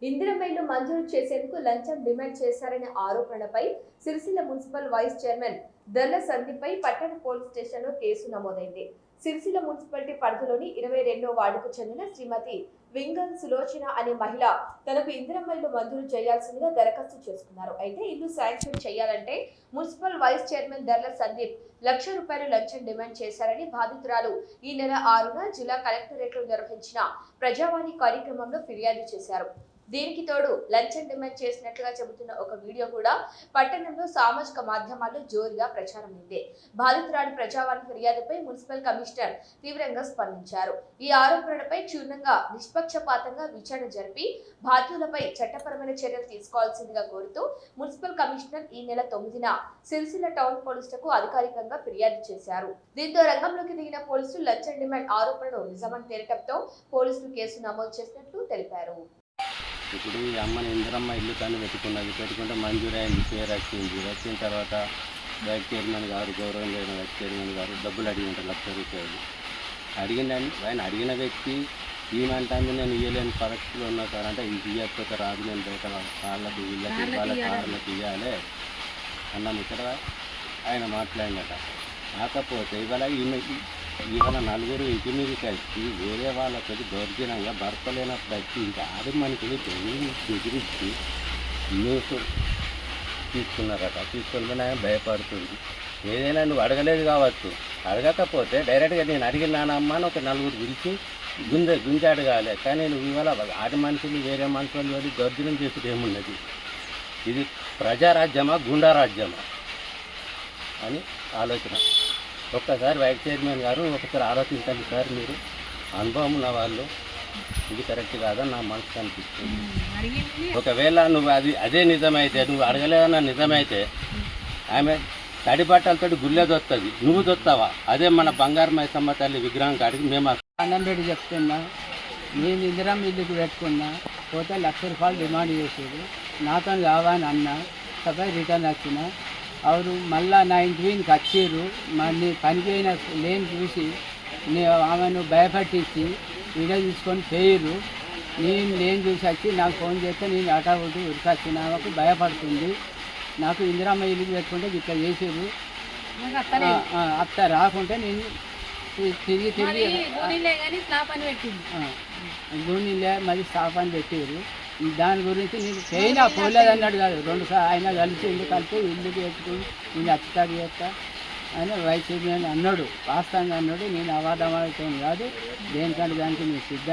ఇందిరమ్మ ఇల్లు మంజూరు చేసేందుకు లంచం డిమాండ్ చేశారనే ఆరోపణలపై సిరిసిల్ల మున్సిపల్ వైస్ చైర్మన్ దర్ల సందీప్పై పట్టణ పోలీస్ స్టేషన్లో కేసు నమోదైంది. సిరిసిల్ల మున్సిపాలిటీ పరిధిలోని 22వ వార్డుకు చెందిన శ్రీమతి వింగల్ సులోచన అనే మహిళ తనకు ఇందిరమ్మ ఇల్లు మంజూరు చేయాల్సిందిగా దరఖాస్తు చేసుకున్నారు. అయితే ఇల్లు శాంక్షన్ చేయాలంటే మున్సిపల్ వైస్ చైర్మన్ దర్ల సందీప్ ₹1,00,000 లంచం డిమాండ్ చేశారని బాధితురాలు ఈ నెల 6న జిల్లా కలెక్టరేట్లో నిర్వహించిన ప్రజావాణి కార్యక్రమంలో ఫిర్యాదు చేశారు. దీనికి తోడు లంచం డిమాండ్ చేసినట్లుగా చెబుతున్న ఒక వీడియో కూడా పట్టణంలో సామాజిక మాధ్యమాల్లో జోరుగా ప్రచారమైంది. బాధితురాలి ప్రజావాణి ఫిర్యాదుపై మున్సిపల్ కమిషనర్ తీవ్రంగా స్పందించారు. ఈ ఆరోపణలపై క్షుణ్ణంగా నిష్పక్షపాతంగా విచారణ జరిపి బాధ్యులపై చట్టపరమైన చర్యలు తీసుకోవాల్సిందిగా కోరుతూ మున్సిపల్ కమిషనర్ ఈ నెల 9న సిరిసిల్ల టౌన్ పోలీసులకు అధికారికంగా ఫిర్యాదు చేశారు. దీంతో రంగంలోకి దిగిన పోలీసులు లంచం డిమాండ్ ఆరోపణలు నిజమని తేలటంతో పోలీసులు కేసు నమోదు చేసినట్లు తెలిపారు. ఇప్పుడు ఈ అమ్మని ఇందిరమ్మ ఇల్లు తను పెట్టుకుంటే మంజూరు అయింది, పేరు వచ్చిన తర్వాత వైస్ చైర్మన్ గారు గౌరవం వైస్ చైర్మన్ గారు డబ్బులు అడిగింట ₹1,00,000 అడిగిందని ఆయన అడిగిన వ్యక్తి ఈమంటాన్ని నేను ఇవ్వలేని పరిస్థితిలో ఉన్నా సార్ అంటే ఇది ఇవ్వకపోతే రాదు, నేను బయట వాళ్ళకి వీళ్ళకి వాళ్ళ కార్లకు ఇవ్వాలి అన్నాను. ఇక్కడ ఆయన మాట్లాడినట. కాకపోతే ఇవాళ నలుగురు ఇంటి మీద కలిసి వేరే వాళ్ళతో దౌర్జన్యంగా భర్త లేనప్పుడు వచ్చి ఇంకా 6 మనుషులు బెదిరించి న్యూస్ తీసుకున్నారట. తీసుకుని ఆయన భయపడుతుంది. ఏదైనా నువ్వు అడగలేదు కావచ్చు, అడగకపోతే డైరెక్ట్గా నేను అడిగినానమ్మా అని ఒక నలుగురు పిలిచి గుంజ అడగాలి. కానీ నువ్వు ఇవాళ 6 మనుషులు వేరే మనుషులు వెళ్ళి దౌర్జన్యం చేసేది ఏమున్నది? ఇది ప్రజారాజ్యమా గుండా రాజ్యమా అని ఆలోచన. ఒక్కసారి వైస్ చైర్మన్ గారు ఒకసారి ఆలోచించండి సార్, మీరు అనుభవం ఉన్న వాళ్ళు, ఇది కరెక్ట్ కాదని నా మనసుకు అనిపిస్తుంది. ఒకవేళ నువ్వు అదే నిజమైతే, నువ్వు అడగలేదన్న నిజమైతే ఆమె తడి బట్టలతో గుళ్ళే దొస్తుంది, నువ్వు దొత్తావా? అదే మన బంగారు మైసమ్మ తల్లి విగ్రహం కాడికి మేము అన్నం పెట్టి చెప్తున్నా, నేను ఇందిరమ్మ ఇల్లుకి పెట్టుకున్నా, పోతే ₹1,00,000 డిమాండ్ చేసేది, నాతో కావాలని అన్నా, సపై రిటర్న్ వచ్చిన ಅವರು మళ్ళా నా ఇంటి వీనికి వచ్చారు. మళ్ళీ పనిపోయిన లేని చూసి ఆమెను భయపట్టించి వీడియో తీసుకొని పోయారు. నేను లేని చూసి వచ్చి నాకు ఫోన్ చేస్తే నేను అటా ఒకటి ఉరికొచ్చిన ఆమెకు భయపడుతుంది. నాకు ఇందిరమ్మ ఇల్లు పెట్టుకుంటే ఇట్లా చేసారు, అత్త రాకుంటే నేను తిరిగి గూనీలే మరి స్థాపన పెట్టారు. దాని గురించి నేను చైనా పోలేదు అన్నాడు కాదు, 2 సార్లు ఆయన కలిసి ఇల్లు కలిపి ఇల్లుకి పెట్టుకుని నేను అచ్చటాడు చేస్తా అని వైస్ చైర్మన్ అన్నాడు, వాస్తవంగా అన్నాడు. నేను అవాదం కాదు, దేనికంటే దానికి నేను సిద్ధంగా